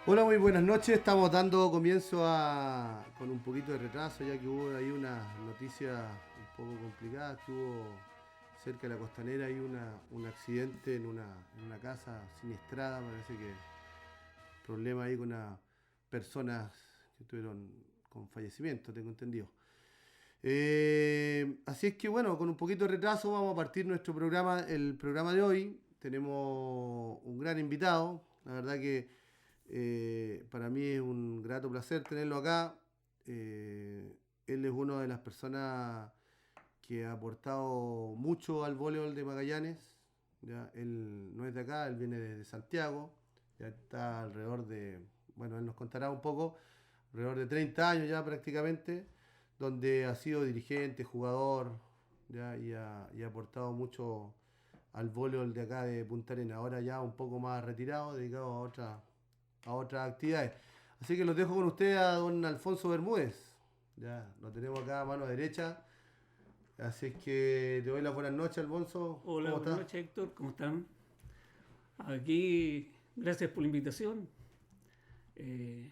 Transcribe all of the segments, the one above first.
Hola, muy buenas noches. Estamos dando comienzo con un poquito de retraso, ya que hubo ahí una noticia un poco complicada, que hubo cerca de la costanera hay un accidente en una casa siniestrada, parece que problema ahí con unas personas que estuvieron con fallecimiento, tengo entendido. Así es que bueno, con un poquito de retraso vamos a partir nuestro programa, el programa de hoy. Tenemos un gran invitado, la verdad que para mí es un grato placer tenerlo acá. Él es una de las personas que ha aportado mucho al voleibol de Magallanes. ¿Ya? Él no es de acá, él viene de Santiago. Ya está alrededor de, bueno, él nos contará un poco, alrededor de 30 años ya prácticamente, donde ha sido dirigente, jugador, ¿ya? Y ha aportado mucho al voleibol de acá de Punta Arenas. Ahora ya un poco más retirado, dedicado a otras actividades. Así que los dejo con usted a don Alfonso Bermúdez. Ya, lo tenemos acá a mano derecha. Así es que te doy las buenas noches, Alfonso. Hola, ¿Cómo buenas estás? noches Héctor, ¿cómo están? Aquí, gracias por la invitación. Eh,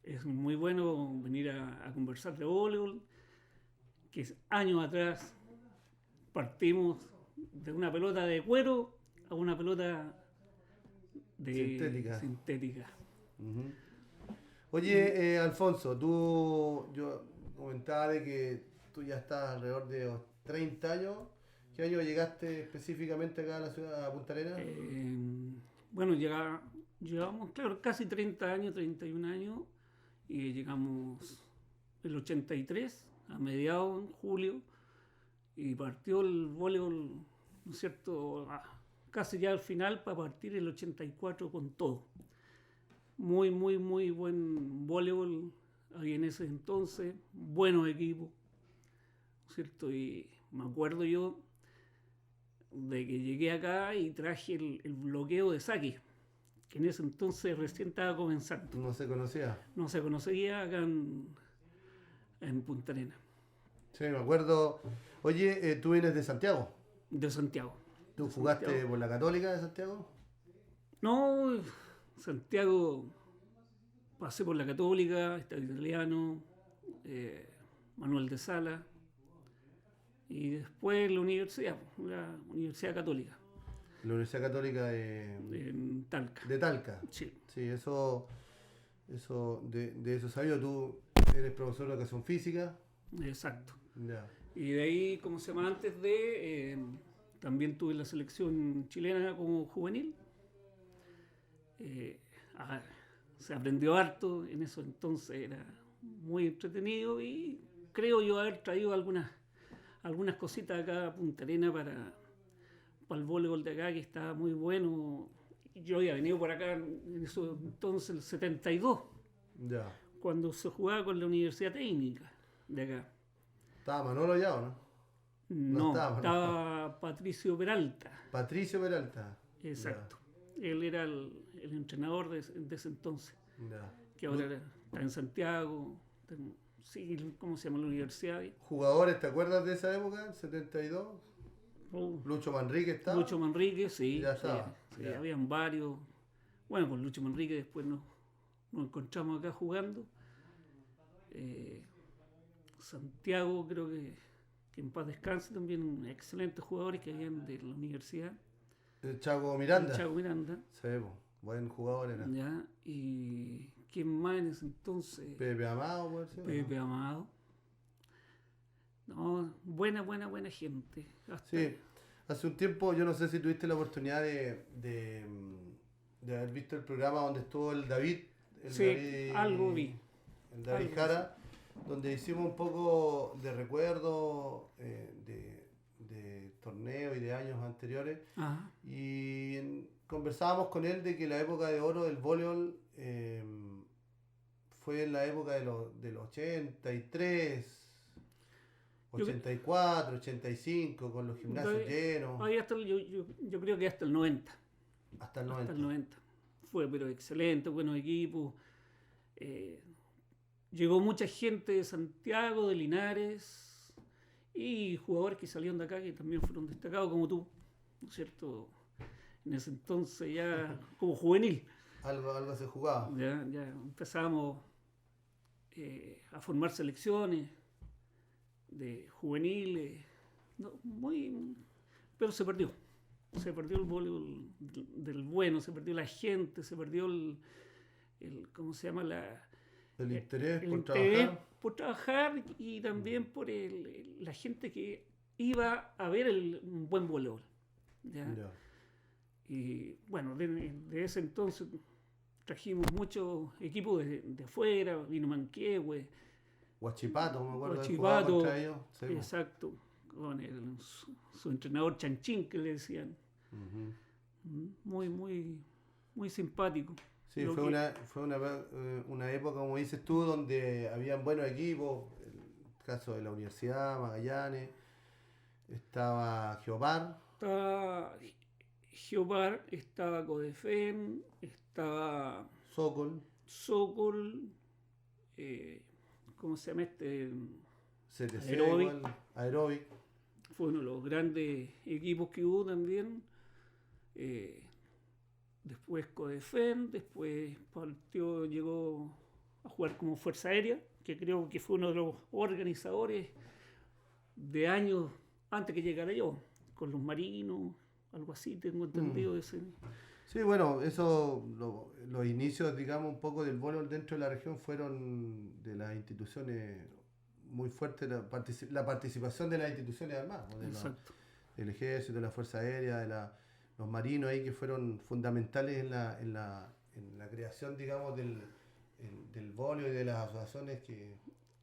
es muy bueno venir a conversar de voleibol, que años atrás partimos de una pelota de cuero a una pelota de Sintética. sintética. Ujú. Y, Oye, Alfonso, yo comentaba de que tú ya estás alrededor de los 30 años. ¿Qué año llegaste específicamente acá a la ciudad, a Punta Arenas? eh, bueno, llevamos, claro, casi 30 años, 31 años, y llegamos el 83, a mediados, en julio, y partió el voleibol, ¿no es cierto?, casi ya al final para partir el 84 con todo. Muy, muy, muy buen voleibol había en ese entonces, buenos equipos, ¿no es cierto? Y me acuerdo yo de que llegué acá y traje el bloqueo de saque, que en ese entonces recién estaba comenzando. No se conocía. No se conocía acá en Punta Arenas, Sí, me acuerdo. Oye, tú vienes de Santiago. de Santiago. ¿Tú De jugaste Santiago. por la Católica de Santiago? No, Santiago. Pasé por la Católica, Estado Italiano, eh, Manuel de Sala y después la Universidad Católica La Universidad Católica en Talca. de Talca. Sí, Sí, de eso sabía. Tú eres profesor de educación física. exacto. Ya. Y de ahí, como se llama antes también tuve la selección chilena como juvenil. Eh, ah, Se aprendió harto, en eso entonces era muy entretenido y creo yo haber traído algunas cositas acá a Punta Arenas para el voleibol de acá, que estaba muy bueno. Yo había venido por acá en eso entonces, el 72, Ya. cuando se jugaba con la Universidad Técnica de acá. ¿Estaba Manolo ya o no? No No, estaba Manolo. estaba Patricio Peralta, Patricio Peralta. Ya. exacto. Él era el entrenador de ese entonces, Ya. que ahora está en Santiago, sí, ¿cómo se llama la universidad? ¿Jugadores, te acuerdas de esa época? 72. Oh, Lucho Manrique estaba. Lucho Manrique, sí, Ya sí, estaba. sí, Ya. habían varios. Bueno, con Lucho Manrique después nos encontramos acá jugando. Eh, Santiago, creo que en paz descanse también, excelentes jugadores que habían de la universidad. El Chaco El Miranda. Chaco Miranda, Sí, po. Buen jugador era. ¿ya? Y quién más en ese entonces, Pepe Amado, por decirlo, ¿no? Pepe Amado. No, buena, buena, buena gente. Hasta, Sí, hace un tiempo, yo no sé si tuviste la oportunidad de haber visto el programa donde estuvo el sí, algo David, vi, el David algo sí. Jara, donde hicimos un poco de recuerdo de torneos y de años anteriores. Ajá. Y conversábamos con él de que la época de oro del voleibol fue en la época de los 83, Yo, 84, 85, con los gimnasios llenos, ahí hasta yo creo que hasta el 90. hasta el Hasta el 90. 90. Fue, pero excelente, buenos equipos. Eh, Llegó mucha gente de Santiago, de Linares y jugadores que salieron de acá que también fueron destacados como tú, ¿no es cierto? En ese entonces ya como juvenil. Algo se jugaba. Ya empezábamos a formar selecciones de juveniles, no, pero se perdió. Se perdió el voleibol del bueno, se perdió la gente, se perdió ¿cómo se llama? El interés el por interés trabajar. por trabajar y también por la gente que iba a ver un buen voleibol. ¿Ya? Ya. Y bueno, de ese entonces trajimos muchos equipos de afuera, vino Manquehue, Huachipato, me acuerdo de jugar Huachipato, contra ellos. Sí, exacto, con su entrenador Chanchín, que le decían. Ujú. Muy simpático. Sí, Lo fue que- una época, como dices tú, donde habían buenos equipos. El caso de la Universidad, Magallanes, estaba Geopar, Estaba Geopar, estaba Codefen, estaba Sokol, Sokol, eh, ¿cómo se llama este? CTC, Aeróbic. igual, Aeróbic. Fue uno de los grandes equipos que hubo también. Eh, Después Codefen, después llegó a jugar como Fuerza Aérea, que creo que fue uno de los organizadores de años antes que llegara yo, con los marinos, algo así, tengo entendido. Sí, bueno, los inicios, digamos, un poco del voleibol dentro de la región fueron de las instituciones muy fuertes, la participación de las instituciones armadas, ¿no? Exacto. Del ejército, de la Fuerza Aérea, los marinos ahí que fueron fundamentales en la creación, digamos, del voleibol y de las asociaciones que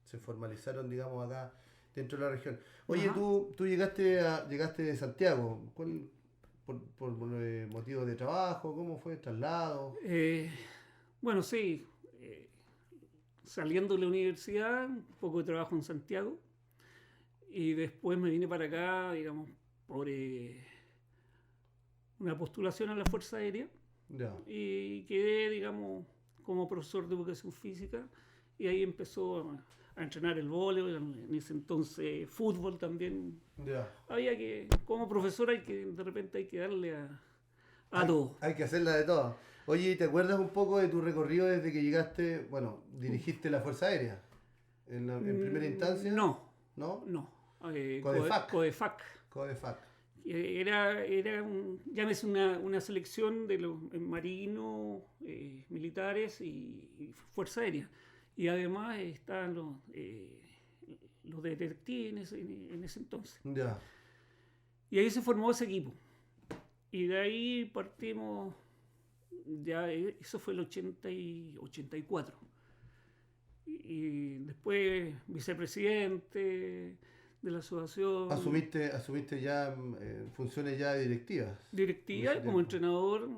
se formalizaron, digamos, acá dentro de la región. Oye, Ajá. tú llegaste de Santiago, por motivos de trabajo, ¿cómo fue el traslado? Bueno, sí, saliendo de la universidad, un poco de trabajo en Santiago, y después me vine para acá, digamos, por una postulación a la Fuerza Aérea, Ya. y quedé, digamos, como profesor de educación física, y ahí empezó a entrenar el voleibol, en ese entonces fútbol también. Ya. Como profesor de repente hay que darle a Hay, todo. hay que hacerla de todo. Oye, ¿te acuerdas un poco de tu recorrido desde que llegaste, bueno, dirigiste la Fuerza Aérea en primera instancia? No, ¿No? no. Codefac. Codefac. Codefac. Llámese una selección de los marinos, militares y Fuerza Aérea. Y además están los detectives en ese entonces. Ya. Y ahí se formó ese equipo. Y de ahí partimos, eso fue el 84. Y después vicepresidente de la asociación. Asumiste ya funciones ya directivas. Directiva en ese como tiempo. entrenador.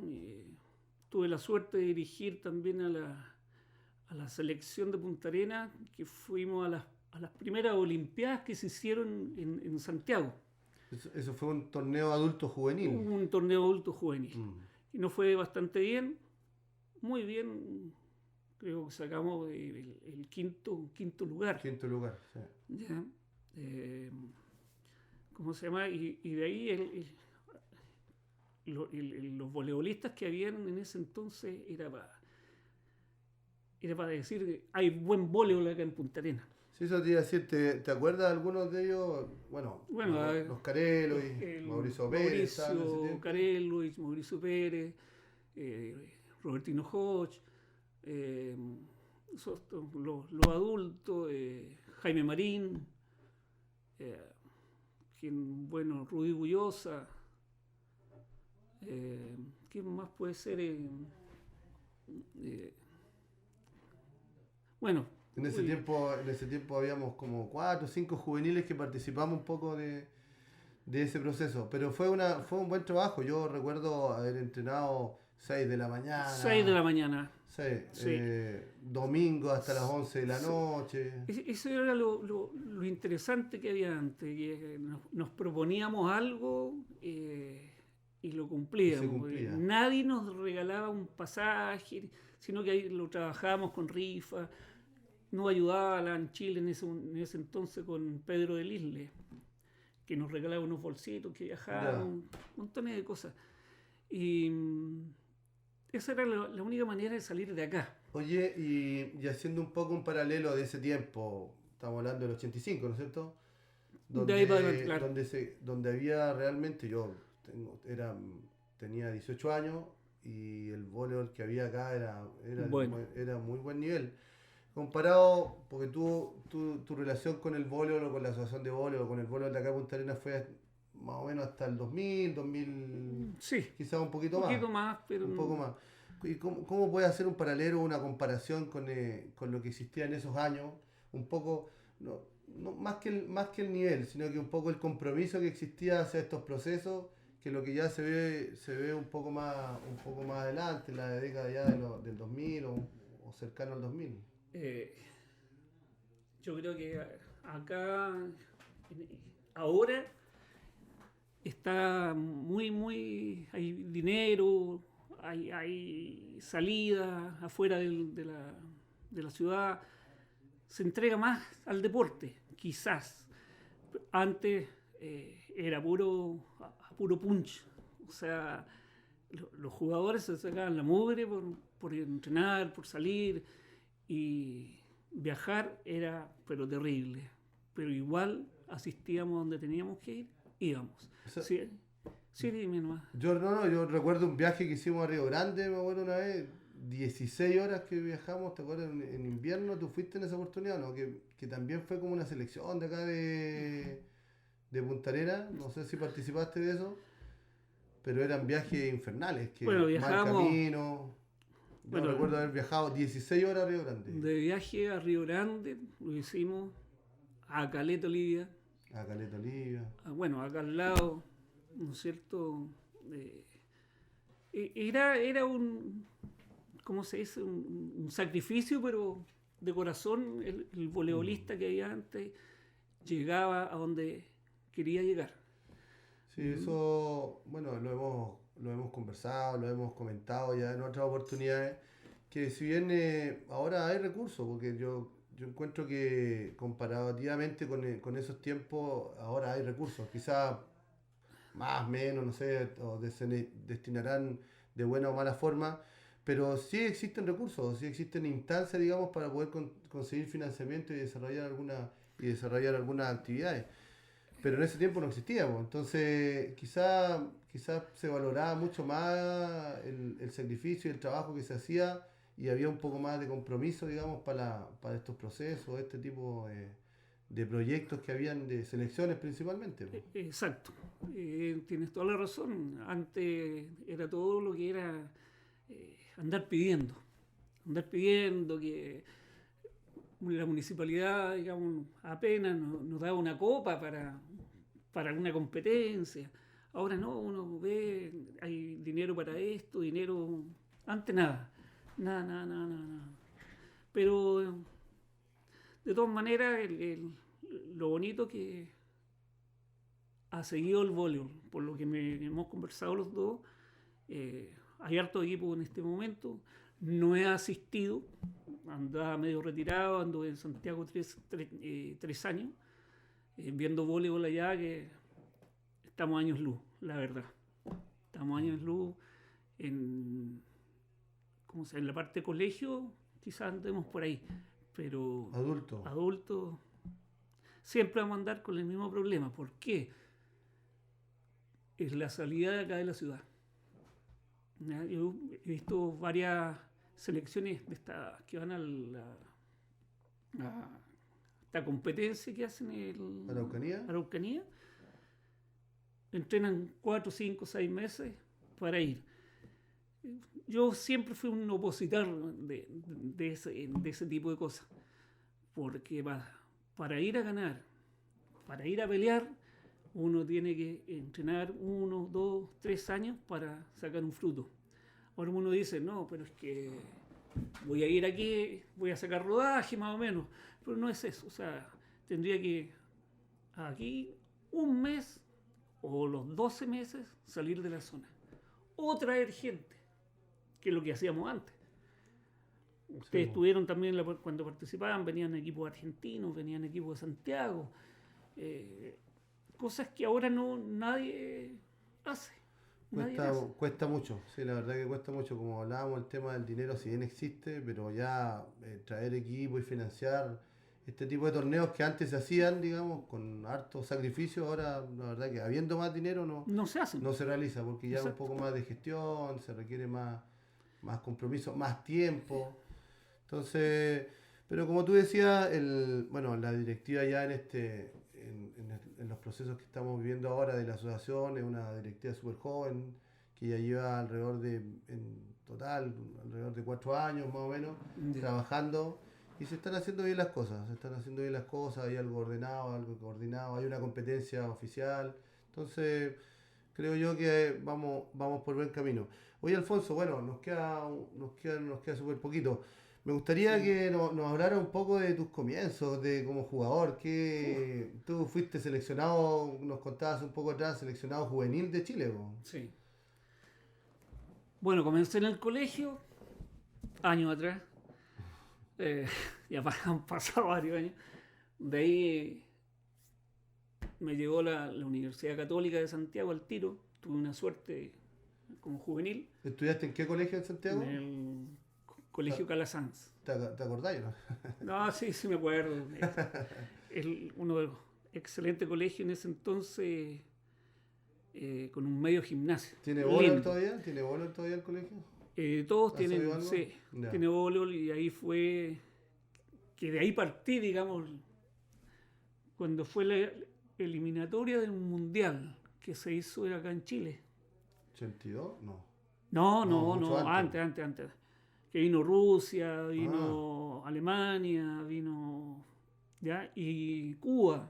Tuve la suerte de dirigir también a la selección de Punta Arenas, que fuimos a las primeras Olimpiadas que se hicieron en Santiago. Eso fue un torneo adulto juvenil. Un torneo adulto juvenil. Mm. Y nos fue bastante bien, muy bien. Creo que sacamos el quinto lugar. Quinto lugar, sí. ¿Ya? ¿Cómo se llama? Y de ahí los voleibolistas que habían en ese entonces era para decir que hay buen voleibol acá en Punta Arenas. Sí, eso te iba a decir, ¿te acuerdas de algunos de ellos? Bueno, los Carelo y Mauricio Pérez. estaban en ese Mauricio tiempo. Carello y Mauricio Pérez, Robertino Hodge, los adultos, Jaime Marín, bueno, Rudy Bullosa, ¿quién más puede ser? Bueno. En ese tiempo habíamos como 4 o 5 juveniles que participamos un poco de ese proceso. Pero fue un buen trabajo. Yo recuerdo haber entrenado 6 de la mañana. 6 de la mañana. Sí. Domingo hasta las 11 de la noche. Eso era lo interesante que había antes. Que nos proponíamos algo y lo cumplíamos. Y se cumplía. Nadie nos regalaba un pasaje, sino que ahí lo trabajábamos con rifa. Nos ayudaba en Chile en ese entonces con Pedro del Isle, que nos regalaba unos bolsitos que viajaban, montones de cosas. Y esa era la única manera de salir de acá. Oye, y haciendo un poco un paralelo de ese tiempo, estamos hablando del 85, ¿no es cierto? De ahí para adelante, claro. Donde había realmente, tenía 18 años y el voleibol que había acá Bueno, era muy buen nivel. Comparado, porque tu relación con el voleibol o con la asociación de voleibol o con el voleibol de acá de Punta Arenas fue más o menos hasta el 2000, sí, quizás un un poquito más, poquito más, pero un poco más. ¿Y cómo puedes hacer un paralelo, una comparación con lo que existía en esos años? Un poco, no más que el nivel, sino que un poco el compromiso que existía hacia estos procesos, que lo que ya se ve un poco más adelante, en la década ya del 2000 o cercano al 2000. eh, yo creo que acá, ahora, está hay dinero, hay salida afuera de la ciudad, se entrega más al deporte, quizás. Antes era puro punch, o sea, los jugadores se sacaban la mugre por entrenar, por salir, y viajar era pero terrible, pero igual asistíamos donde teníamos que ir, íbamos. Eso- Sí, sí, dime nomás. yo recuerdo un viaje que hicimos a Río Grande, me acuerdo una vez, 16 horas que viajamos, ¿te acuerdas? En invierno, ¿tú fuiste en esa oportunidad? ¿No? Que también fue como una selección de acá de Punta Arenas, no sé si participaste de eso, pero eran viajes infernales, Bueno, que mal viajábamos, camino. Yo bueno, recuerdo haber viajado 16 horas a Río Grande, de viaje a Río Grande, lo hicimos a Caleta, Olivia, a Caleta Olivia. bueno, acá al lado, ¿no es cierto? Eh, era ¿cómo se dice? Un sacrificio, pero de corazón, el voleibolista que había antes llegaba a donde quería llegar. Sí, eso, bueno, lo hemos conversado, lo hemos comentado ya en otras oportunidades, que si bien ahora hay recursos, porque yo encuentro que comparativamente con esos tiempos, ahora hay recursos, quizás más, menos, no sé, se destinarán de buena o mala forma, pero sí existen recursos, sí existen instancias, digamos, para poder conseguir financiamiento y desarrollar algunas actividades. Pero en ese tiempo no existía, pues. Entonces quizá se valoraba mucho más el sacrificio y el trabajo que se hacía y había un poco más de compromiso, digamos, para estos procesos, este tipo de proyectos que habían de selecciones principalmente, pues. Exacto, tienes toda la razón. Antes era todo lo que era andar pidiendo que la municipalidad, digamos, apenas nos daba una copa para una competencia. Ahora no, uno ve, hay dinero para esto, dinero. Antes nada, nada. Pero de todas maneras, lo bonito que ha seguido el voleibol, por lo que hemos conversado los dos, hay harto equipo en este momento. No he asistido, andaba medio retirado, ando en Santiago 3 años, viendo voleibol allá, que estamos años luz, la verdad. Estamos años luz en, ¿cómo se llama? En la parte de colegio, quizás andemos por ahí, pero Adulto. adultos siempre vamos a andar con el mismo problema. ¿Por qué? Es la salida de acá de la ciudad. ¿Ya? Yo he visto varias selecciones de que van a esta competencia que hacen el ¿Araucanía? Araucanía. Entrenan 4, 5, 6 meses para ir. Yo siempre fui un opositor de ese tipo de cosas, porque para ir a ganar, para ir a pelear, uno tiene que entrenar 1, 2, 3 años para sacar un fruto. Ahora uno dice, no, pero es que voy a ir aquí, voy a sacar rodaje más o menos, pero no es eso. O sea, tendría que aquí un mes o los 12 meses salir de la zona o traer gente, que es lo que hacíamos antes. Ustedes Sí, estuvieron también cuando participaban, venían equipos argentinos, venían equipos de Santiago, cosas que ahora nadie hace. nadie más. Cuesta mucho, sí, la verdad que cuesta mucho. Como hablábamos, el tema del dinero, si bien existe, pero ya traer equipo y financiar este tipo de torneos que antes se hacían, digamos, con harto sacrificio, ahora la verdad que habiendo más dinero No se hacen. no se realiza, porque ya es un Exacto. poco más de gestión, se requiere más compromiso, más tiempo. Entonces, pero como tú decías, bueno, la directiva ya en los procesos que estamos viviendo ahora de la asociación es una directiva súper joven, que ya lleva en total, alrededor de 4 años más o menos, Ya. trabajando, y se están haciendo bien las cosas, hay algo ordenado, algo coordinado, hay una competencia oficial, entonces creo yo que vamos por buen camino. Oye, Alfonso, bueno, nos queda súper poquito. Me gustaría Sí. que nos hablara un poco de tus comienzos de como jugador. Uf, Que tú fuiste seleccionado, nos contabas un poco atrás, seleccionado juvenil de Chile, po. sí. Bueno, comencé en el colegio, años atrás. Eh, ya han pasado varios años. De ahí me llegó la Universidad Católica de Santiago al tiro. Tuve una suerte como juvenil ¿Estudiaste en qué colegio en en Santiago? el Colegio Calasanz. ¿Te acordáis, no? No, sí, sí me acuerdo. Uno de los excelentes colegios en ese entonces, con un medio gimnasio. ¿Tiene voleibol Lindo. todavía? ¿Tiene voleibol todavía el colegio? Todos ¿Has sabido tienen, algo? sí, Ya. tiene voleibol y ahí fue que de ahí partí, digamos, cuando fue la eliminatoria del mundial que se hizo acá en Chile. ¿82? No. No, No, no, mucho no, antes. antes. Que vino Rusia, vino Alemania, vino ya y Cuba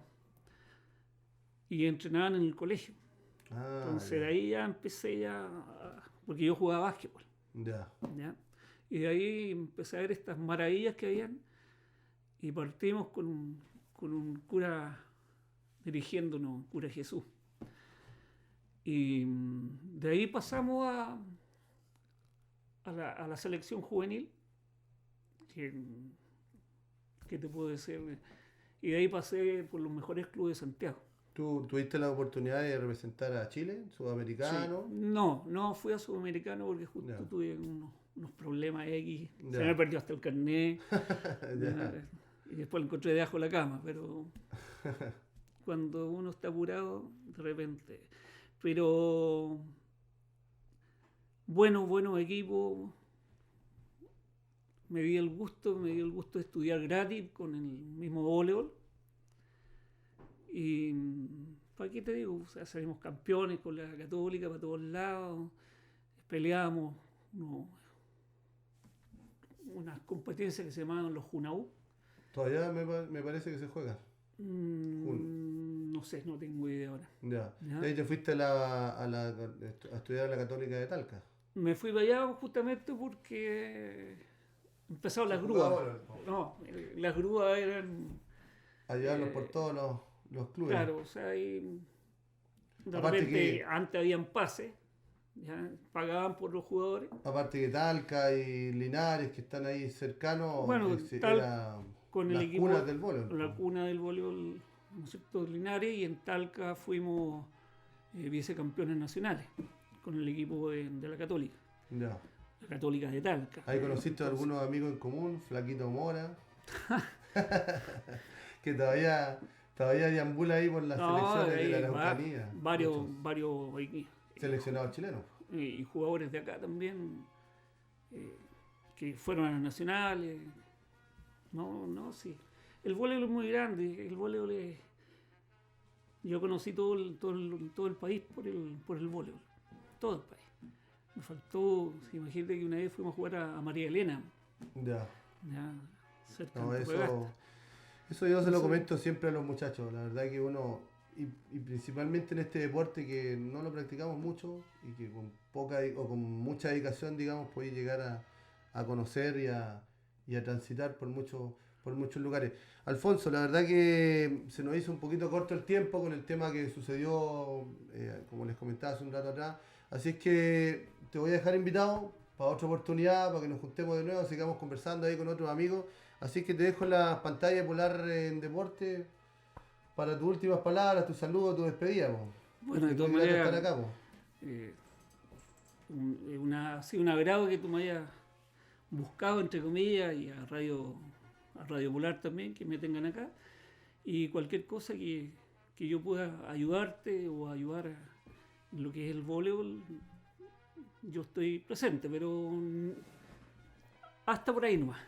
y entrenaban en el colegio. Entonces de Ya. ahí ya empecé porque yo jugaba básquetbol, Ya. ¿ya? Y de ahí empecé a ver estas maravillas que habían y partimos con un cura dirigiéndonos, cura Jesús. Y de ahí pasamos a la selección juvenil, que, que te puedo decir, y de ahí pasé por los mejores clubes de Santiago. ¿Tú tuviste la oportunidad de representar a Chile, Sí. sudamericano? No fui a Sudamericano porque justo Ya. tuve unos problemas X. Ya. Se me perdió hasta el carnet. Ya. Y después lo encontré debajo de la cama, pero cuando uno está apurado, de repente. Pero bueno equipo. Me dio el gusto de estudiar gratis con el mismo voleibol. Y ¿para qué te digo? O sea, salimos campeones con la Católica para todos lados. Peleábamos unas competencias que se llamaban los Junaú. Todavía me parece que se juega. No sé, no tengo idea ahora. Ya. ¿Ya? Y ahí te fuiste a estudiar a la Católica de Talca. Me fui para allá justamente porque empezaron las Se jugaba grúas. voleibol. No, las grúas eran. A llevarlos por Eh, todos los clubes. Claro, o sea, ahí de Aparte repente que, antes habían pases, ya pagaban por los jugadores. aparte que Talca y Linares, que están ahí cercanos, Bueno, era con el las equipo, cunas del voleibol. la cuna del voleibol, ¿no es cierto?, Linares, y en Talca fuimos vicecampeones nacionales con el equipo de la Católica, Ya. la Católica de Talca. Ahí conociste a algunos amigos en común, Flaquito Mora, que todavía deambula ahí por las selecciones de la Araucanía. varios Seleccionados chilenos. y jugadores de acá también que fueron a las nacionales. No, sí. El voleibol es muy grande. El voleibol es. Yo conocí todo el país por el voleibol. Todo el país. Me faltó, imagínate que una vez fuimos a jugar a María Elena, Ya. ya cerca No, de Antofagasta. eso yo se lo Eso- comento siempre a los muchachos. La verdad que uno, y principalmente en este deporte que no lo practicamos mucho y que con poca o con mucha dedicación, digamos, puede llegar a conocer y a transitar por muchos lugares. Alfonso, la verdad que se nos hizo un poquito corto el tiempo con el tema que sucedió, como les comentaba hace un rato atrás. Así es que te voy a dejar invitado para otra oportunidad, para que nos juntemos de nuevo, sigamos conversando ahí con otros amigos. Así que te dejo la pantalla de Polar en Deporte para tus últimas palabras, tu saludo, tu despedida. Po. Bueno, de Muy todas grato maneras, estar acá, po. eh, Ha sido un agrado que tú me hayas buscado, entre comillas, y a Radio Polar también, que me tengan acá. Y cualquier cosa que yo pueda ayudarte o ayudar en lo que es el voleibol, yo estoy presente, pero hasta por ahí nomás.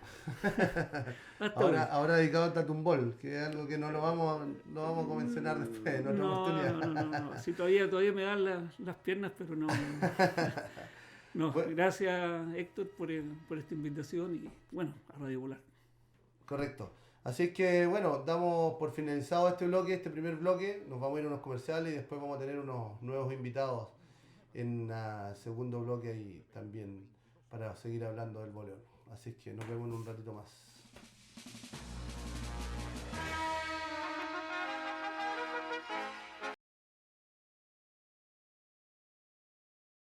Ahora dedicado a Tatumbol, que es algo que no vamos a mencionar después en otra oportunidad. No. Sí, todavía me dan las piernas, pero no. No, bueno, gracias Héctor por esta invitación y bueno, a Radio Polar. Correcto. Así es que bueno, damos por finalizado este primer bloque, nos vamos a ir a unos comerciales y después vamos a tener unos nuevos invitados en el segundo bloque y también para seguir hablando del voleibol. Así es que nos vemos en un ratito más.